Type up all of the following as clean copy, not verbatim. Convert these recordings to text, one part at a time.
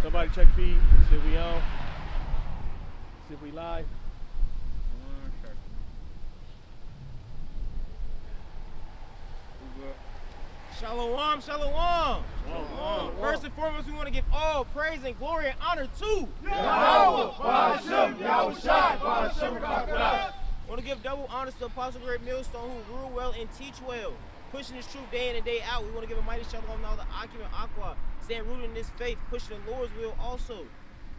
Somebody check feed. See if we on. See if we live. Shalom, shalom. Shalom. First and foremost, we want to give all praise and glory and honor to Yahweh, Ba'ashem, Yahushai, Ba'ashem, Kakadas. I want to give double honors to Apostle Great Millstone, who rule well and teach well, pushing his truth day in and day out. We want to give a mighty shalom now to Akim and Aqua, staying rooted in this faith, pushing the Lord's will also.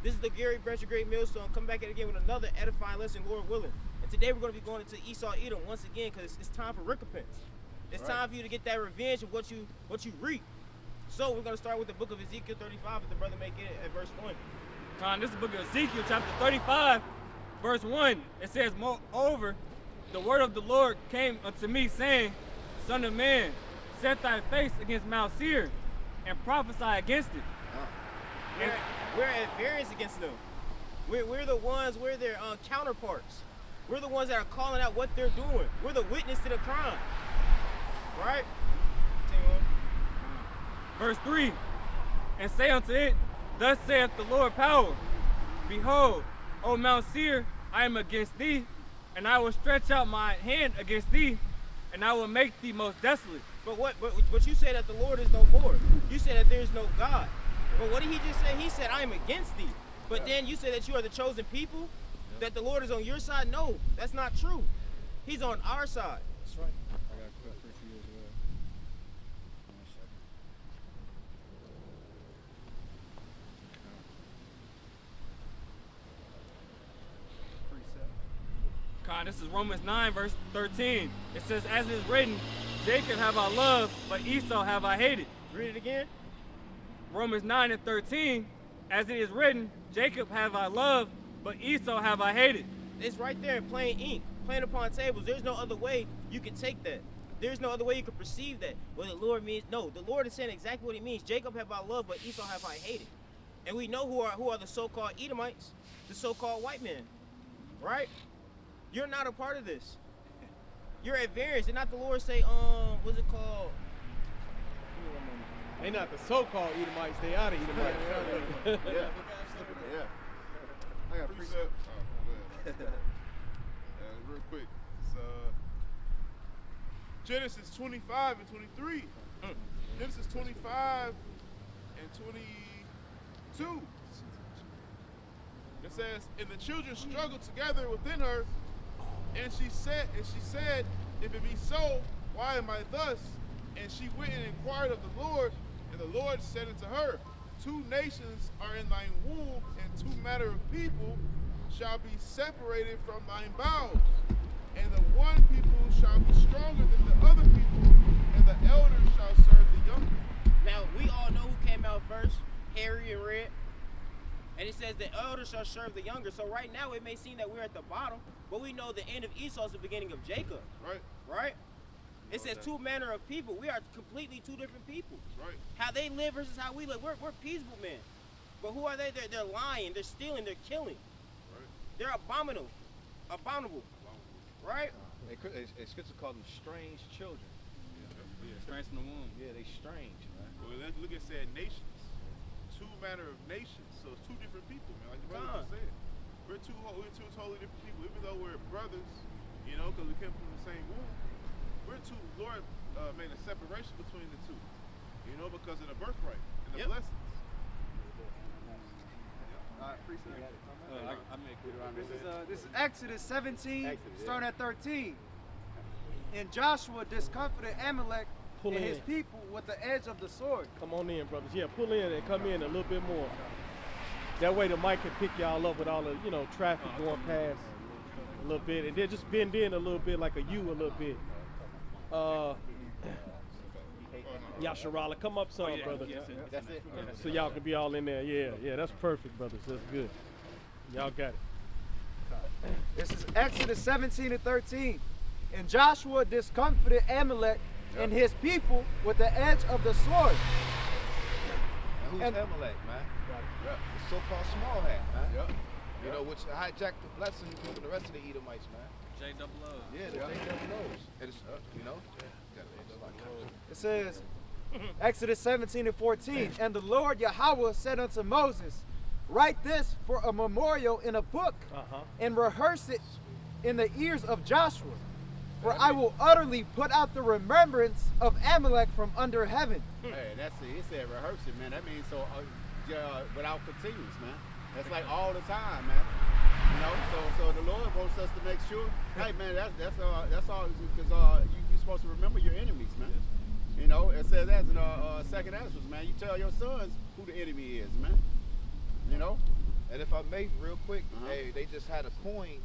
This is the Gary Branch of Great Millstone. Come back at it again with another edifying lesson, Lord willing. And today we're going to be going into Esau Edom once again because it's time for recompense. It's time for you to get that revenge of what you reap. So we're going to start with the book of Ezekiel 35, if the brother may get it at verse 1. Con, this is the book of Ezekiel, chapter 35, verse 1. It says, moreover, the word of the Lord came unto me, saying, Son of man, set thy face against Mount Seir, and prophesy against it. We're at variance against them. We're the ones, we're their counterparts. We're the ones that are calling out what they're doing. We're the witness to the crime. Right? Continue on. Verse 3, and say unto it, Thus saith the Lord power, Behold, O Mount Seir, I am against thee, and I will stretch out my hand against thee, and I will make thee most desolate. But you say that the Lord is no more. You say that there is no God. But what did he just say? He said, I am against thee. But then you say that you are the chosen people, that the Lord is on your side. No, that's not true. He's on our side. That's right. I got a question for you as well. One second. Precept. Con, this is Romans 9, verse 13. It says, As it is written, Jacob have I loved, but Esau have I hated. Read it again. Romans 9 and 13, as it is written, Jacob have I loved, but Esau have I hated. It's right there in plain ink, plain upon tables. There's no other way you can take that. There's no other way you can perceive that. What the Lord means, no, the Lord is saying exactly what he means. Jacob have I loved, but Esau have I hated. And we know who are the so-called Edomites, the so-called white men, right? You're not a part of this. You're at variance. Did not the Lord say, what's it called? They not the so-called Edomites. They are the Edomites. Yeah. I got a precept. Real quick. It's Genesis 25 and 23. Genesis 25 and 22. It says, and the children struggled together within her, and she said, if it be so, why am I thus? And she went and inquired of the Lord, and the Lord said unto her, 2 nations are in thine womb, and 2 manner of people shall be separated from thine bowels. And the one people shall be stronger than the other people, and the elders shall serve the younger. Now, we all know who came out first, Harry and Red. And it says the elders shall serve the younger. So right now, it may seem that we're at the bottom, but we know the end of Esau is the beginning of Jacob. Right? It says 2 manner of people. We are completely 2 different people. Right. How they live versus how we live. We're peaceable men. But who are they? They're lying. They're stealing. They're killing. Right. They're abominable. Right? Scripture call them strange children. Yeah, strange from the womb. Yeah, they strange, man. Well, let's look at said nations. 2 manner of nations. So it's 2 different people, man. Like the brother just said. We're two totally different people, even though we're brothers, you know, because we came from the same womb. We're 2. Lord made a separation between the 2, you know, because of the birthright and the blessings. I appreciate it. I make it. This is Exodus 17, starting at 13. And Joshua discomfited Amalek and his people with the edge of the sword. Come on in, brothers. Yeah, pull in and come in a little bit more. That way the mic can pick y'all up with all the, traffic going past a little bit. And then just bend in a little bit like a U a little bit. Yasharala, come up some, brother. That's it. So y'all can be all in there. Yeah, that's perfect, brothers. That's good. Y'all got it. This is Exodus 17 and 13. And Joshua discomfited Amalek and his people with the edge of the sword. Who's Amalek, man? The so-called small hat, man. You know, which hijacked the blessing from the rest of the Edomites, man. J-double-O. Yeah, the J-double-O's. It says, Exodus 17 and 14. And the Lord Yahweh said unto Moses, write this for a memorial in a book, and rehearse it in the ears of Joshua. For I will utterly put out the remembrance of Amalek from under heaven. Hey, that's it. He said rehearse it, man. That means so without continuous, man. That's like all the time, man. You know, so the Lord wants us to make sure. Hey, man, that's all because you're supposed to remember your enemies, man. You know, it says that in Second Ezra, man. You tell your sons who the enemy is, man. You know. And if I may, real quick, hey, they just had a coin,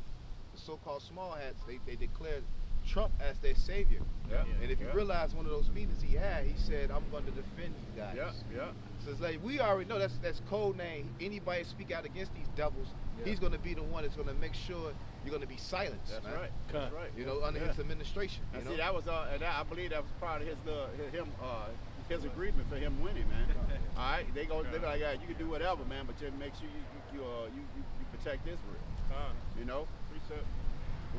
the so-called small hats. They declared Trump as their savior. Yeah. And if you realize one of those meetings he had, he said, "I'm going to defend you guys." Yeah. So it's like we already know that's code name. Anybody speak out against these devils, he's going to be the one that's going to make sure you're going to be silenced. That's man. right. That's right. You know, under his administration. And You see, know? that was and I believe that was part of his agreement for him winning, man. All right, they be like, yeah, you can do whatever, man, but just make sure you protect Israel. You know. Reset.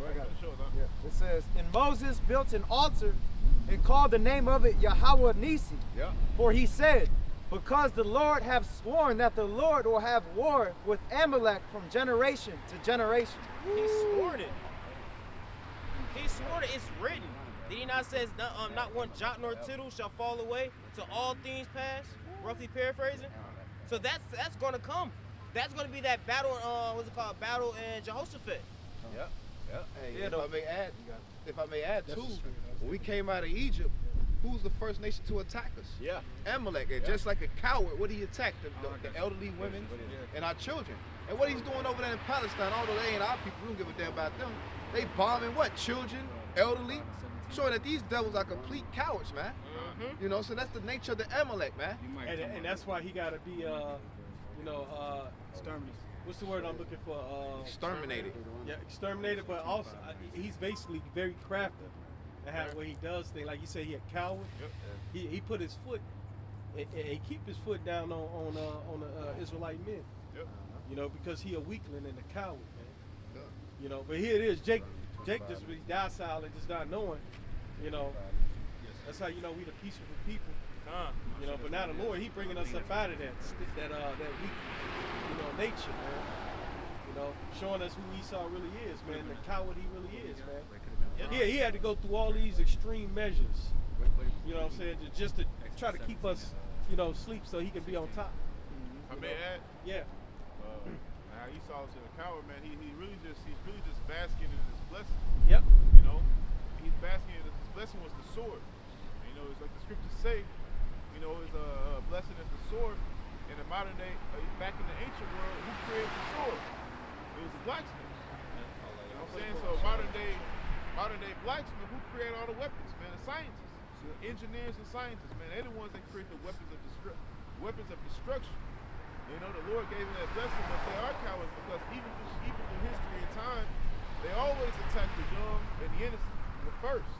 I got it. Sure, huh? It says, and Moses built an altar and called the name of it Yahweh Nisi. Yeah. For he said, because the Lord hath sworn that the Lord will have war with Amalek from generation to generation. He swore it. He swore it. It's written. Did he not say not one jot nor tittle shall fall away till all things pass? Roughly paraphrasing. So that's going to come. That's going to be that battle. What's it called? Battle in Jehoshaphat. Yeah. Hey, if I may add too, when we came out of Egypt, who was the first nation to attack us? Yeah. Amalek. And just like a coward, what did he attack? The elderly women and our children. And what he's doing over there in Palestine, although they ain't our people, we don't give a damn about them. They bombing what? Children, elderly, showing that these devils are complete cowards, man. You know, so that's the nature of the Amalek, man. And that's why he got to be, Exterminated. what's the word I'm looking for? Exterminated. Yeah, exterminated, but also he's basically very crafty and how where he does things. Like you say, he a coward. He put his foot, and he keep his foot down on the Israelite men. You know, because he a weakling and a coward, man. You know, but here it is, Jake just really docile and just not knowing. You know, that's how you know we the peaceful people. You know, but now the Lord, he bringing us up out of that weak, nature, man. You know, showing us who Esau really is, man, the coward he really is, man. Yeah, he had to go through all these extreme measures. You know what I'm saying? Just to try to keep us, sleep so he can be on top. I may add. Yeah. Now Esau is a coward, man. He's really just basking in his blessing. Yep. You know, he's basking in his blessing was the sword. You know, it's like the scriptures say. You know, his blessing is the sword. In the modern day, back in the ancient world, who created the sword? It was the blacksmith. You know what I'm saying? So modern day blacksmith, who created all the weapons, man? The scientists, engineers and scientists, man. They're the ones that create the weapons of destruction. You know, the Lord gave them that blessing, but they are cowards because even through history and time, they always attack the young and the innocent first.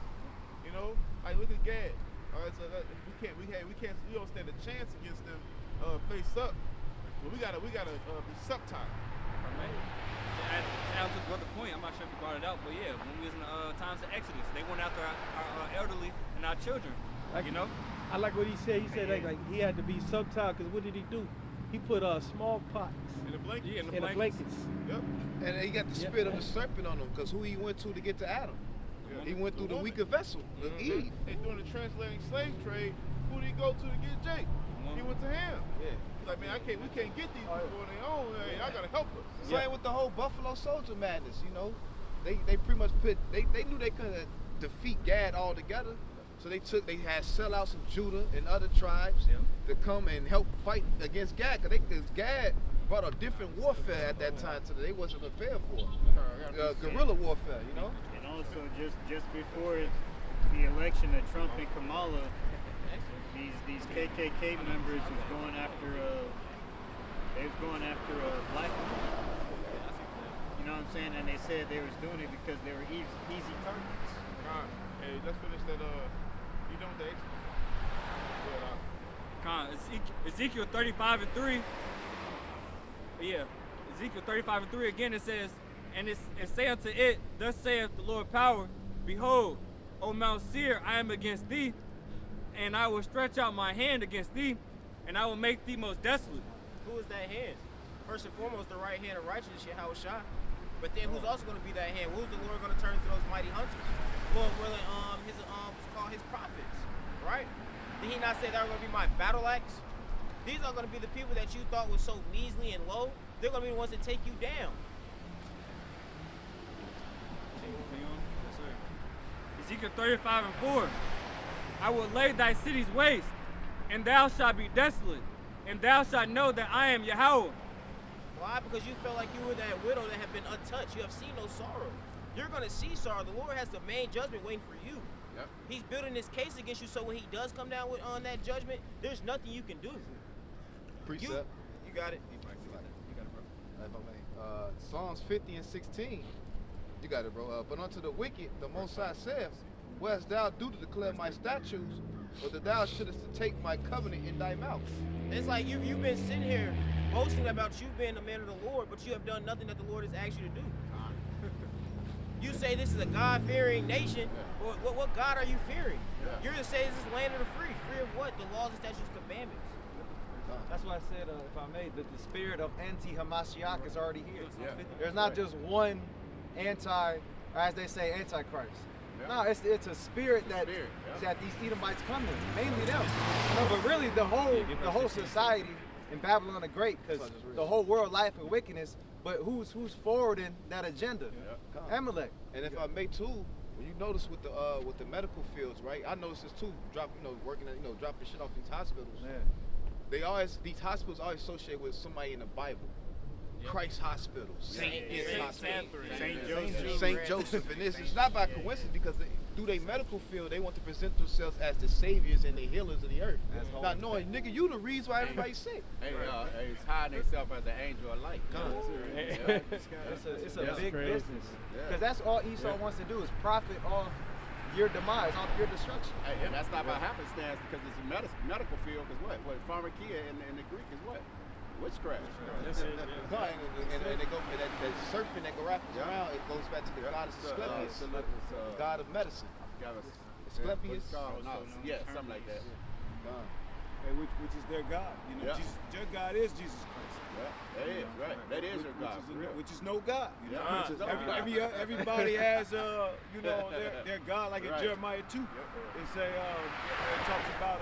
You know, like look at Gad. We don't stand a chance against them face up. But we gotta be subtile. To add to the other point, I'm not sure if you brought it out, but yeah, when we was in times of Exodus, they went after our elderly and our children. You know? I like what he said. He said like he had to be subtle because what did he do? He put small pots In the blanket. Yeah, in the blankets. Yep. And he got the spirit of the serpent on him, because who he went to get to Adam? He went through the weaker vessel, Eve. And during the transatlantic slave trade, who did he go to get Jake? He went to Ham. Yeah. He's like, man, we can't get these people on their own. Hey, I gotta help us. Same with the whole Buffalo Soldier madness, you know. They pretty much they knew they couldn't defeat Gad altogether. So they had sellouts of Judah and other tribes to come and help fight against Gad, because Gad brought a different warfare at that time that they wasn't prepared for. Guerrilla warfare, you know. And also just before the election of Trump and Kamala, these KKK members was going after black people. You know what I'm saying? And they said they was doing it because they were easy targets. Hey, let's finish that. You done with the Exodus? Ezekiel 35:3. Yeah, Ezekiel 35:3 again. It says, and say unto it, thus saith the Lord power, behold, O Mount Seir, I am against thee, and I will stretch out my hand against thee, and I will make thee most desolate. Who is that hand? First and foremost, the right hand of righteousness, Yahweh Shai. But then who's also going to be that hand? Who's the Lord going to turn to those mighty hunters? Lord willing, what's called his prophets, right? Did he not say they're going to be my battle axe? These are going to be the people that you thought was so measly and low. They're going to be the ones that take you down. Ezekiel 35 and 4. I will lay thy cities waste, and thou shalt be desolate, and thou shalt know that I am Yahweh. Why? Because you felt like you were that widow that had been untouched. You have seen no sorrow. You're going to see sorrow. The Lord has the main judgment waiting for you. Yep. He's building this case against you, so when he does come down with on that judgment, there's nothing you can do. Precept. You got it. You got it, bro. Psalms 50 and 16. You got it, bro. But unto the wicked, the Most High saith, what hast thou do to declare my statutes, or that thou shouldest to take my covenant in thy mouth? It's like you've been sitting here boasting about you being a man of the Lord, but you have done nothing that the Lord has asked you to do. You say this is a God-fearing nation. What God are you fearing? You're going to say this is land of the free. Free of what? The laws and statutes and commandments. That's why I said, if I may, that the spirit of anti-Hamashiach is already here. Yeah. There's not just one anti, or as they say, antichrist. Yeah. No, it's a spirit that these Edomites come in, mainly them. No, but really the whole society in Babylon the Great, because the whole world life and wickedness. But who's forwarding that agenda? Yeah. Amalek. And if I may too, when you notice with the medical fields, right? I noticed this too. Working at dropping shit off these hospitals. Yeah. These hospitals always associate with somebody in the Bible. Christ Hospital, Saint Joseph, and it's not by coincidence because through their medical field they want to present themselves as the saviors and the healers of the earth. Not knowing, nigga, you the reason why everybody's sick. It's hiding themselves as an angel of light. It's a big business because that's all Esau wants to do is profit off your demise, off your destruction. Hey, and that's not by happenstance because it's a medical field. Because what pharmakia in the Greek is what? Witchcraft. And they go that serpent that wraps around. It goes back to the goddess Asclepius, god of medicine. Asclepius. Yeah, something like that. Which is their God. You know, their God is Jesus Christ. Yeah, that is right. That is your God. Which is no God. You know? Everybody has their God. Like in Jeremiah 2, it say it talks about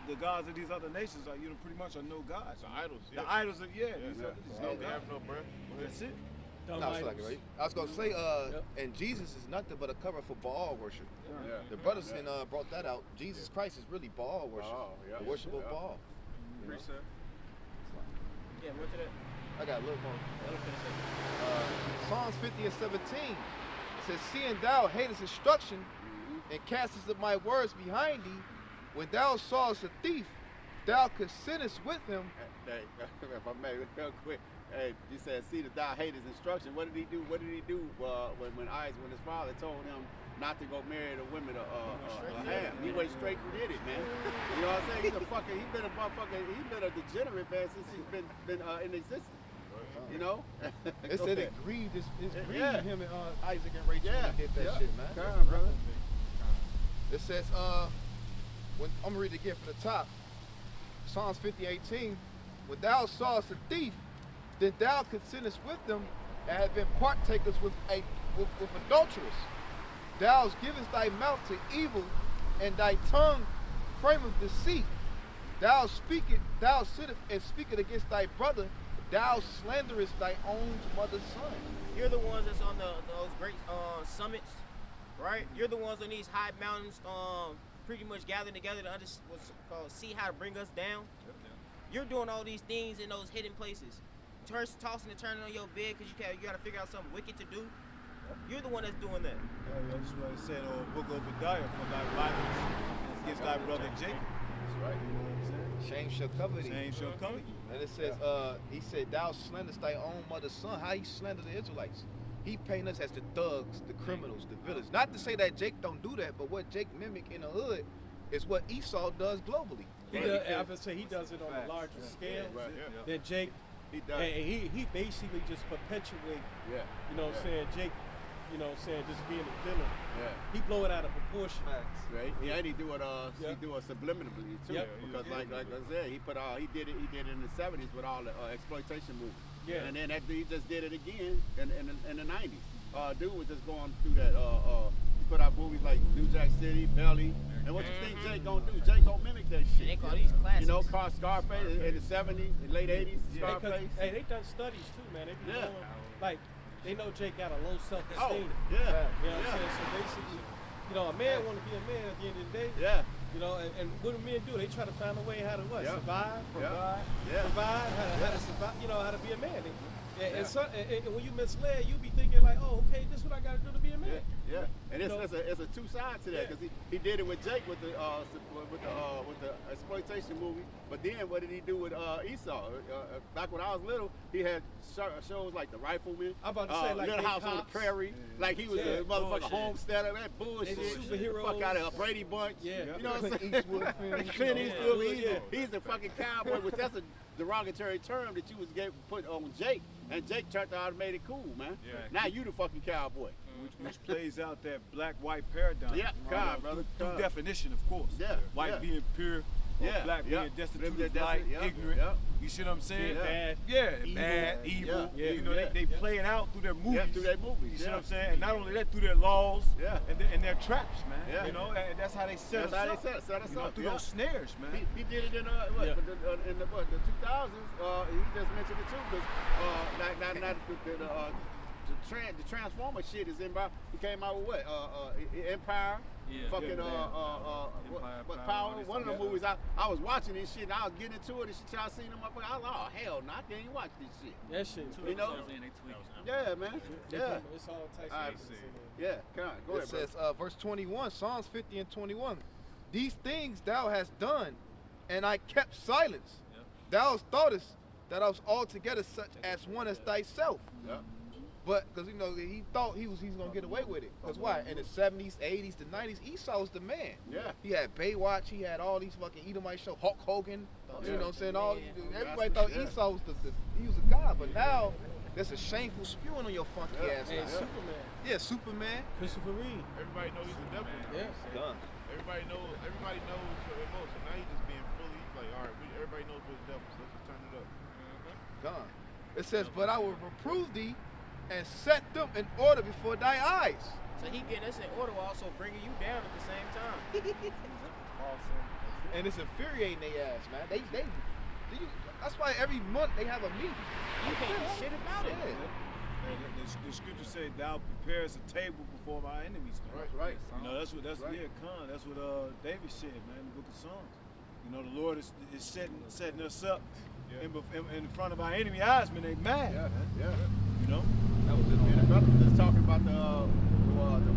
the gods of these other nations are pretty much are no gods. The idols. The idols are these no They gods. have no breath. That's it. I was gonna say, and Jesus is nothing but a cover for Baal worship. Yeah. The brothers brought that out. Jesus Christ is really Baal worship. The worship of Baal. Precept. Yeah, went to that. I got a little more. Psalms 50 and 17 says, seeing thou hatest instruction and castest up my words behind thee, when thou sawest a thief, thou consentest with him. Hey, if I may, real quick. Hey, you said, see that thou hatest instruction. What did he do? When his father told him not to go marry the women of Ham? He went straight and did it, man. You know what I'm saying? He's been a degenerate, man, since he's been in existence. You know? It said it grieved him and Isaac and Rachel when he did that shit, man. Come on, brother. It says, I'm gonna read it again from the top. Psalms 50:18. When thou sawest a thief, then thou consentest with them, and have been partakers with adulterers. Thou givest thy mouth to evil, and thy tongue frameth deceit. Thou sittest and speakest against thy brother. Thou slanderest thy own mother's son. You're the ones that's on those great summits, right? You're the ones on these high mountains, pretty much gathering together to see how to bring us down. You're doing all these things in those hidden places. Tossing and turning on your bed because you got to figure out something wicked to do. You're the one that's doing that. That's what it said on Book of Obadiah, for thy violence against thy brother Jacob. That's right. You know what I'm saying? Shame shall cover thee. Shame shall cover you. And it says, he said, thou slanderest thy own mother's son. How he slandered the Israelites? He painted us as the thugs, the criminals, the villains. Not to say that Jake don't do that, but what Jake mimic in the hood is what Esau does globally. I would say he does it on a larger scale than Jake. He does. And he basically just perpetuate. Yeah. You know what I'm saying? Jake you know what I'm saying, just being a villain. Yeah. He blow it out of proportion. Right. Yeah, and he do it. Yeah. He do it subliminally too. Yep. Because like I said, he did it in the '70s with all the exploitation movies. Yeah. And then he just did it again in the '90s. Dude was just going through that. He put out movies like New Jack City, Belly. And what you think Jay gonna do? Jay gonna mimic that shit. They call these classics. You know, Scarface in the '70s, late '80s. Scarface. Hey, they done studies too, man. They be knowing, like, they know Jake got a low self-esteem. Oh, yeah. You know what I'm saying? So basically, you know, a man want to be a man at the end of the day. Yeah. You know, and what do men do? They try to find a way how to what? Yeah. Survive, Yeah. provide, how to survive. You know, how to be a man. And when you misled, you be thinking like, oh, okay, this is what I got to do to be a man. Yeah. And You know? it's a two sides to that because he did it with Jake with the exploitation movie. But then what did he do with Esau? Back when I was little, he had shows like The Rifleman. I'm about to say, like, Little they House on the cops. Prairie. Like he was Yeah. a motherfucking Bullshit. homesteader. That bullshit. They the superheroes. Fuck out of a Brady Bunch. Yeah. You know what I'm Clint saying? Eastwood films, Clint you know. Eastwood. Yeah. He's the fucking cowboy, which that's a derogatory term that you was put on Jake. And Jake turned out and made it cool, man. Yeah. Now you the fucking cowboy. Which plays out that black-white paradigm. Yeah, God, brother, Through God. definition, of course. Yeah, White yeah. being pure, Yeah, black yeah. being destitute They're of light, yeah, ignorant. yeah. You see what I'm saying? Yeah. Bad. Yeah, Evil. bad, evil. Yeah. You know, Yeah. they play it out through their movies. Yeah, through their movies, You see yeah. what I'm saying? And not only that, through their laws Yeah. and their traps, man. Yeah. You know, and that's how they set That's us how up. they set us You know, up, through yeah. those snares, man. He did it in Yeah. in the 2000s. He just mentioned it too because the Transformer shit is in. He came out with what? Empire. Yeah. Fucking Empire, Power. all this One of the stuff. movies I was watching this shit and I was getting into it and shit. I seen them up. I was like, oh hell no, I can't even watch this shit. That shit. You know? Yeah, man. Yeah. It's all types All right. of things in there. Yeah. Come on. Go It ahead, bro. says, verse 21, Psalms 50 and 21. These things thou hast done, and I kept silence. Thou thoughtest that I was altogether such as one as thyself. Yeah. But because you know he thought he's gonna get away with it. Because why? In the 70s, 80s, the 90s, Esau was the man. Yeah. He had Baywatch. He had all these fucking Edomite shows. Hulk Hogan. You know what I'm saying? All everybody thought Yeah. Esau was he was a god. But now there's a shameful spewing on your funky ass. Hey, now. Superman. Yeah, Superman. Christopher Reeve. Everybody knows he's the devil. Yeah. Done. Everybody knows the remote. So now he's just being fully like, all right, everybody knows we're the devil. So let's just turn it up. Done. It says, but I will reprove thee and set them in order before thy eyes. So he getting us in order while also bringing you down at the same time. And it's infuriating their ass, man. That's why every month they have a meeting. You can't do shit about it. Yeah. The scripture say, "Thou preparest a table before my enemies." Man. Right. You know, that's right. Khan. That's what David said, man, in the Book of Psalms. You know, the Lord is setting us up in front of our enemy eyes, man. They mad, Yeah. man. Yeah. You know. That was just me and the brother just talking about the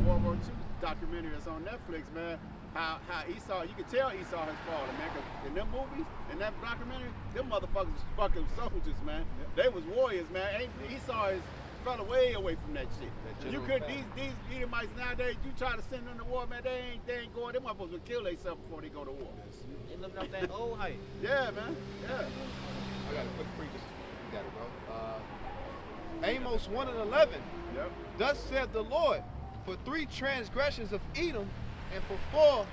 World War II documentary that's on Netflix, man. How Esau, you can tell Esau has fallen, man, because in them movies, in that documentary, them motherfuckers was fucking soldiers, man. They was warriors, man. Esau fell way away from that shit. You could these Edomites nowadays, you try to send them to war, man, they ain't going. Them motherfuckers will kill themselves before they go to war. They living off that old hype. Yeah, man. Yeah. I got a quick preach. You got it, bro. Amos 1 and 11. Yep. Thus saith the Lord, for 3 transgressions of Edom, and for 4,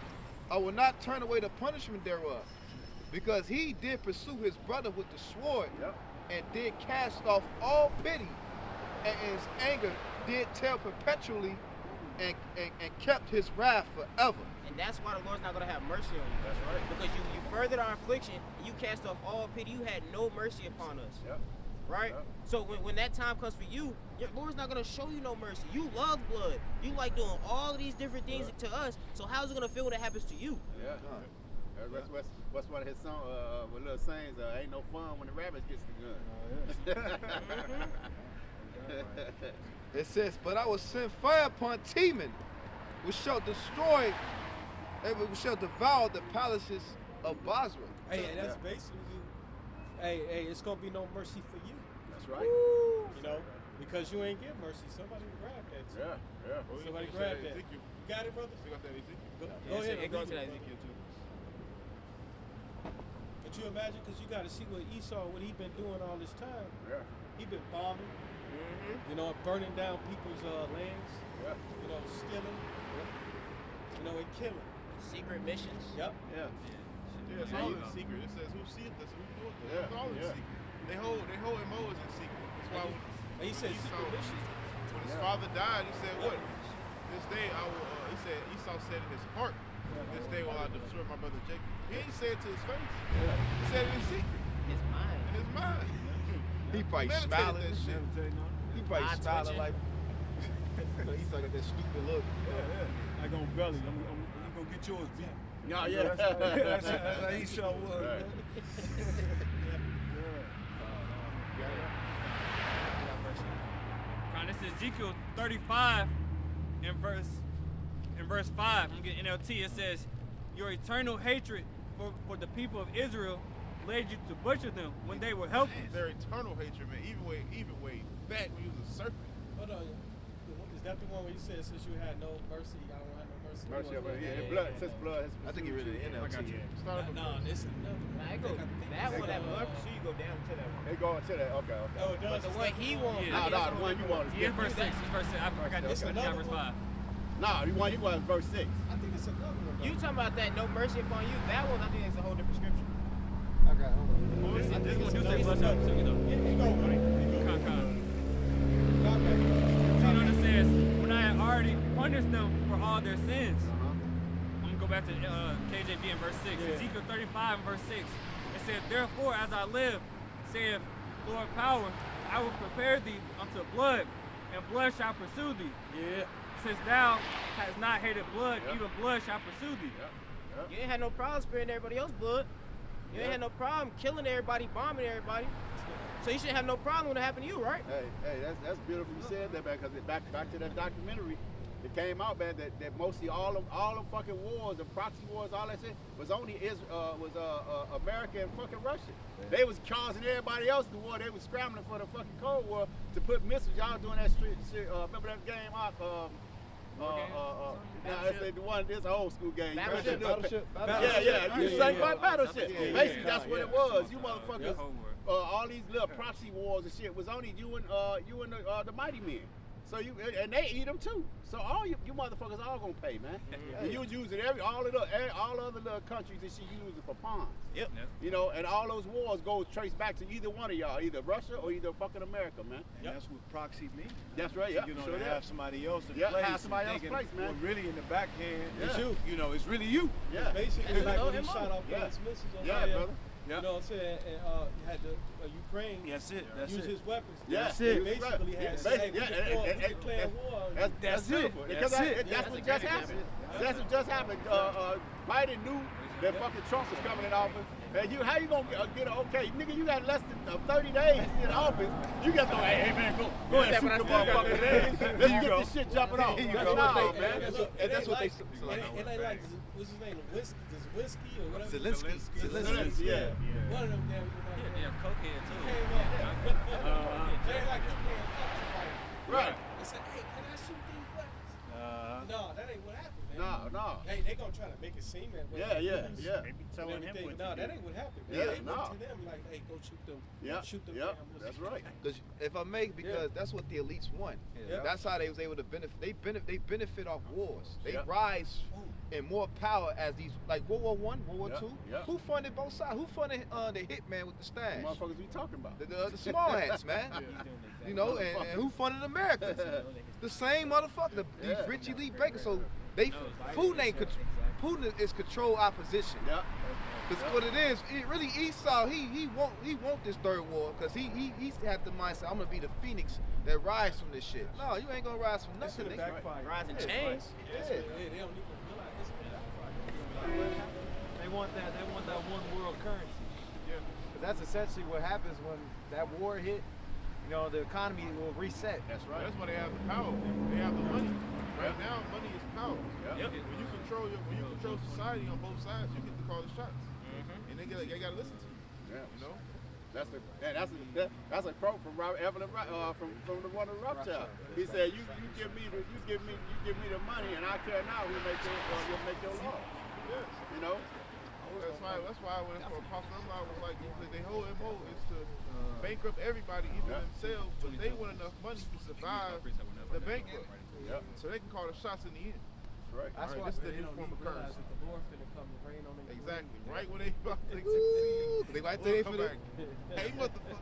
I will not turn away the punishment thereof. Because he did pursue his brother with the sword, Yep. and did cast off all pity, and in his anger did tell perpetually, and kept his wrath forever. And that's why the Lord's not going to have mercy on you. That's right. Because you furthered our affliction, and you cast off all pity. You had no mercy upon us. Yep. Right? Yep. So when that time comes for you, your Lord's not going to show you no mercy. You love blood. You like doing all of these different things to us. So how's it going to feel when it happens to you? Yeah. What's one of his songs, with little sayings, ain't no fun when the rabbit gets the gun. It says, but I will send fire upon Teman, which shall destroy, which shall devour the palaces of Basra. Hey, and that's basically, hey, it's gonna be no mercy for you. That's right. You know, because you ain't give mercy. Somebody grab that. Too. Yeah. Somebody grab that. You got it, brother? Go ahead. It goes to that brother. Ezekiel too. But you imagine, because you got to see what Esau, what he been doing all this time. Yeah. He been bombing. You know, burning down people's lands. Yep. You know, stealing. You know, and killing. Secret missions. Yep. Yeah. Yeah, it's all in secret. It says who seeth us and who doeth this. Yeah, It's all in yeah. secret. They hold Moses in secret. That's why And he said Esau, secret missions. when his father died, he said, "What? This day I will." He said Esau said in his heart, "This day will I destroy my brother Jacob." He ain't say it to his face. He said it in secret, His mind. in his mind. He probably Meditated smiling. that shit. He probably Eye smiling twitching. like he's like that stupid look. Like on belly. You gonna get yours beat. No, yeah. That's how Esau was. Right. Now, this is Ezekiel 35 in verse 5. I'm getting NLT. It says, "Your eternal hatred for the people of Israel led you to butcher them when they were helpless." Their eternal hatred, man. Even way back when he was a serpent. Hold on. Is that the one where you said since you had no mercy, I don't have no mercy? Mercy over here. The blood, since blood has I think he really NLT. Start up No, this is another one. Nah, it go, that one, that blood pursuit, you go down to that one. They go into that. Okay. Oh, it does. But the one he wants, Yeah. No, the one you want is Yeah, different. verse 6. It's verse 6. I got this. It's another Verse one. 5. No, the one you want is verse 6. I think it's another one. you talking about that no mercy upon you? That one, I think it's a whole different scripture. I got hold on. This one do say it's blush up too, you know. It go, right? So, you know, it says, when I had already punished them for all their sins. I'm going to go back to KJV in verse 6. Yeah. Ezekiel 35 and verse 6. It says, "Therefore, as I live, saith Lord Power, I will prepare thee unto blood, and blood shall pursue thee. Yeah. Since thou hast not hated blood, even blood shall pursue thee." You ain't had no problem sparing everybody else's blood. You ain't had no problem killing everybody, bombing everybody. So you shouldn't have no problem when it happened to you, right? Hey, that's beautiful you said that, man, because back to that documentary, it came out, man, that mostly all them fucking wars and proxy wars, all that shit, was only America and fucking Russia. They was causing everybody else the war. They was scrambling for the fucking Cold War to put missiles. Y'all doing that shit. Remember that game out? It's the one. This old school game. Battleship. Yeah. You say Battleship. Yeah. Basically, that's what it was. You motherfuckers. Cold War. All these little proxy wars and shit was only you and the Mighty Men. So and they eat them too. So all you motherfuckers all gonna pay, man. And you was using all other little countries and shit. You use it for pawns. Yep. You know, and all those wars go trace back to either one of y'all, either Russia or either fucking America, man. And that's what proxy means. That's right. Yeah. You know, Sure to is. have somebody else in Yeah, place. have somebody and else thinking, place, man. well, really in the backhand, it's Yeah. you. You know, it's really you. Yeah. Basically, That's like no when he MO. shot off Yeah. those missiles on Yeah, fire, brother. Yeah. You know what I'm saying? And you had the Ukraine That's it. That's use it. his weapons. Yeah, That's They it. basically had Basically, hey, we yeah, declare war. That's it. beautiful. Because That's it. that's what just happened. That's what just happened. Biden knew that fucking Trump was coming in office. And how you gonna get an okay? Nigga, you got less than 30 days in office. You got to go, hey man, go ahead and shoot the motherfucker. Let's get this shit jumping off. Here you That's go. not, And man. that's what they it ain't like what's his name? Whiskey or whatever. Zelensky. Zelensky, yeah. One of them damn Yeah, cokehead too. came up. They ain't like you came up to like Right. and said, hey, can I shoot these weapons? No, that ain't what happened, man. No. They gonna try to make it seem that way. Yeah. They be And telling him everything. what No, to that do. ain't what happened. Yeah, They no. went to them like, hey, go shoot them. Yeah. Shoot them. Yep. damn That's missiles. right. Because if I make, because that's what the elites want. Yeah. That's how they was able to benefit. They benefit off wars. They Yeah. rise in more power as these, like World War I, World War Yeah. II. Yeah. Who funded both sides? Who funded the hitman with the stash? Motherfuckers we talking about. The small hats, man. You know, and who funded America? The same motherfucker. These Yeah. rich elite breakers. So Putin is control opposition. Yeah. Because what it is, really Esau, he want this third war because he had the mindset, I'm gonna be the phoenix that rise from this shit. No, you ain't gonna rise from This nothing. should have backfired. Rising Yeah. chains. They don't even realize this would backfire. They want that one world currency. Yeah. That's essentially what happens when that war hit. You know, the economy will reset. That's right. That's why they have the power. They have the money. Right now, money is power. Yep. When you control society on both sides, you get to call the shots, and they gotta listen to you. Yeah. You know. That's a quote from Robert Evelyn, from the one of Rothschild. He said, "You give me the money, and I care not who make your law." Yes. You know. That's why when for Apostle Umlaut was like, their whole MO is to bankrupt everybody, even themselves, but they want enough money to survive the bankrupt. Yep. So they can call the shots in the end. Right. That's All why right, this is the They new don't form even of realize currency. that the Lord finna come and rain on them. Exactly. Right when they about to succeed. They right Lord there come for the. back. Hey, motherfucker.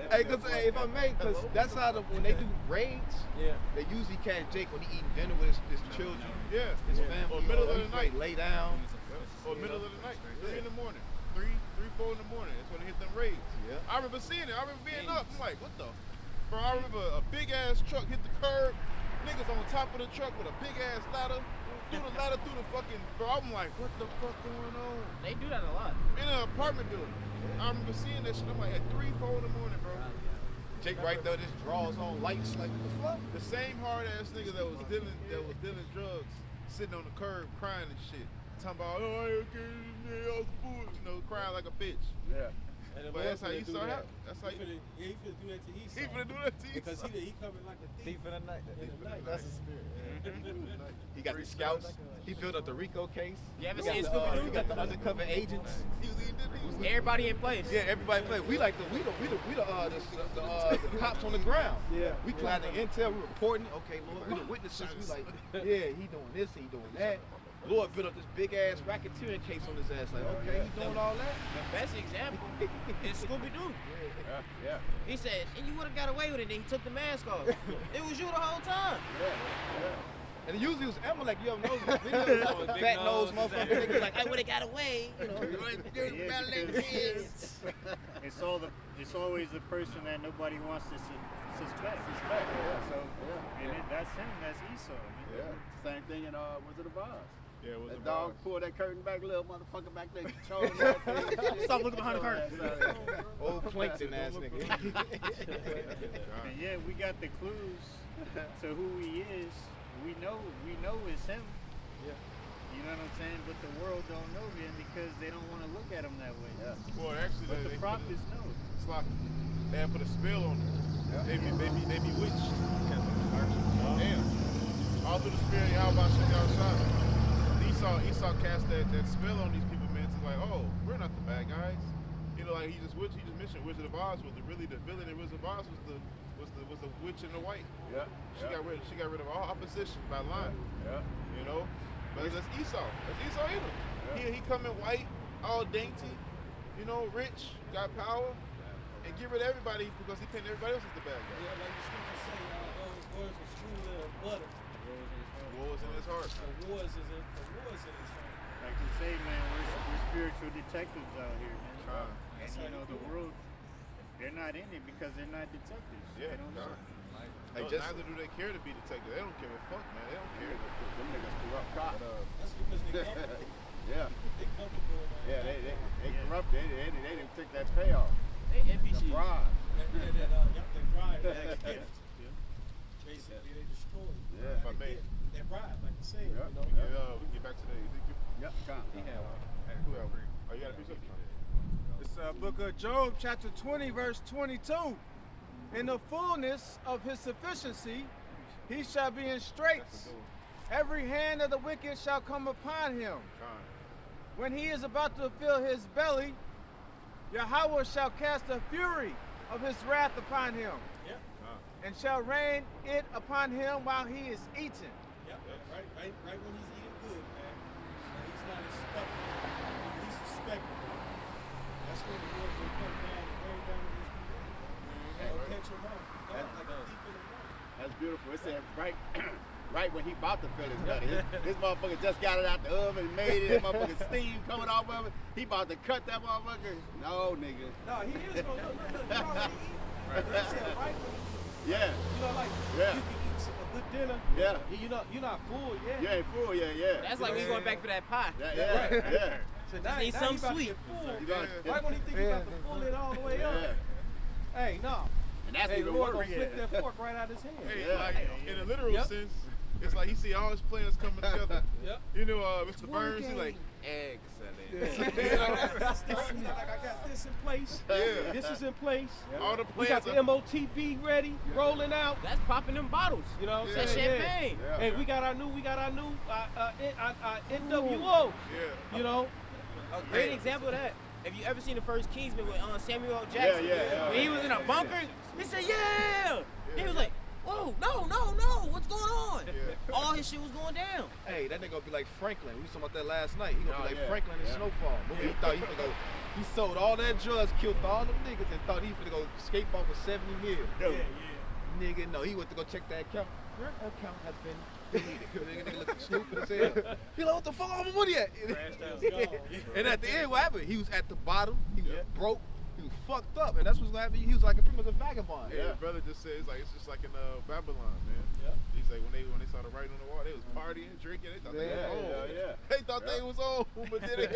Hey, cause hey, if I may, cause that's how when they do raids, Yeah. they usually catch Jake when he eating dinner with his children, Yeah. his family. Or middle of he the night. Lay down. Or middle of the night. 3 in the morning. 3, 4 in the morning. That's when they hit them raids. Yeah. I remember seeing it. I remember being up. I'm like, what the? Bro, I remember a big ass truck hit the curb. Niggas on top of the truck with a big ass ladder. Threw the ladder through the fucking. Bro, I'm like, what the fuck going on? They do that a lot. In an apartment building. I remember seeing that shit. I'm like, at 3, 4 in the morning, bro. Jake right there just draws on lights like what the fuck? The same hard ass nigga that was dealing drugs, sitting on the curb crying and shit. Talking about, oh, I ain't getting me else food, you know, crying like a bitch. Yeah. And the But Lord that's how finna Esau do that. happened. That's how he finna, yeah, he finna do that to Esau. He finna do that to you. Because he coming like a thief. Thief in the night. In the night. That's the spirit. He got the scouts. He built up the Rico case. You ever He got seen the, Scooby-Doo? He got the undercover agents. Everybody in place. Yeah, everybody play. We like the cops on the ground. Yeah. We collect the intel. We reporting. Okay, Lord, we the witnesses. We like, yeah, he doing this, he doing that. Lord built up this big ass racketeering case on his ass. Like, okay, he doing all that. The best example is Scooby-Doo. Yeah. He said, and you would have got away with it, then he took the mask off. It was you the whole time. And usually it was Amalek. You ever notice the video? Like, fat nose motherfucker. Nigga like, I would have got away. You know, It's always the person that nobody wants to suspect. So, that's him. That's Esau. Yeah. Same thing in Wizard of Oz. Yeah, it was That dog pulled that curtain back, little motherfucker back there controlling that thing. Stop looking behind the curtain. old plankton ass nigga. And yeah, we got the clues to who he is. We know it's him. Yeah. You know what I'm saying? But the world don't know him because they don't want to look at him that way. Yeah. Well, actually, But the prophets know. It's like they had put a spell on them. They be witched. Damn. All through the spirit, y'all about shit outside. Esau cast that spell on these people, man. It's like, oh, we're not the bad guys. You know, like he just mentioned Wizard of Oz was the villain in Wizard of Oz was the witch in the white. Yeah. She got rid of all opposition by lying. Yeah. You know? But that's Esau. That's Esau either. He come in white, all dainty, you know, rich, got power, and get rid of everybody because he painted everybody else as the bad guy. Yeah, like the scripture say, those words were smoother than butter. War was in his heart. The wars is in his heart. Like you say, man, we're spiritual detectives out here, man. And you know, the world, they're not in it because they're not detectives. Yeah, They don't know. Hey, neither do they care to be detectives. They don't give a fuck, man. They don't care. Them niggas corrupt cops. That's because they comfortable. Yeah. They comfortable. Yeah, they corrupt. They didn't take that payoff. They The NPCs. bribe. They bribe that gift. Basically, they destroy. Yeah. If I may. They bribe, like you say. Yeah. You know. We can get back to the Ezekiel. Yep. Come. Who else? Oh, you got a piece of it? It's book of Job, chapter 20, verse 22. In the fullness of his sufficiency, he shall be in straits. Every hand of the wicked shall come upon him. When he is about to fill his belly, Yahweh shall cast the fury of his wrath upon him, Yep. and shall rain it upon him while he is eating. Yep. Right when he's eating good, man. Now, he's not expecting. He's suspecting. That's when the Lord will come down and rain down on his people. And catch him out. Like a thief in the night. That's beautiful. It said right when he about to fill his belly. This motherfucker just got it out the oven and made it. That motherfucker steam coming off of it. He about to cut that motherfucker. No, nigga. No, he is gonna look. He already eat. He said, right when Yeah. you know, like Yeah. you can eat a good dinner. Yeah. You're not full yet. You ain't full. Yeah. That's like we going back for that pie. Yeah. So Just need now something you about to sweet. get full. You got- Right when he think you about to pull it all the way up. Yeah. Hey, no. And that's Hey, the even Lord worse. gonna flip that fork right out his hand. Hey, Yeah. like in a literal Yep. sense, it's like he see all his players coming together. Yep. You know, Mr. Burns, he's like, excellent. Like I got this in place. Yeah. This is in place. All the We players got the MOTB ready, rolling out. That's popping them bottles. You know what I'm That saying? champagne. Yeah. Hey, we got our new NWO. Yeah. You know, A great example of that. If you ever seen the first Kingsman with Samuel L. Jackson, when he was in a bunker, he said, yeah! He was like, whoa, no, what's going on? All his shit was going down. Hey, that nigga gonna be like Franklin. We was talking about that last night. He gonna be like Franklin in Snowfall. He thought he finna go. He sold all that drugs, killed all them niggas, and thought he finna go escape off with 70 mil. Nigga, no, he went to go check that account. Your account has been deleted. Nigga looking stupid as hell. He like, what the fuck, all my money at? And at the end, what happened? He was at the bottom. He was broke. He was fucked up, and that's what's gonna happen. He was like pretty much a vagabond. Yeah, brother just said it's just like in Babylon, man. Yeah. He's like when they saw the writing on the wall, they was partying, drinking. They thought they was on. They thought they was on, but then they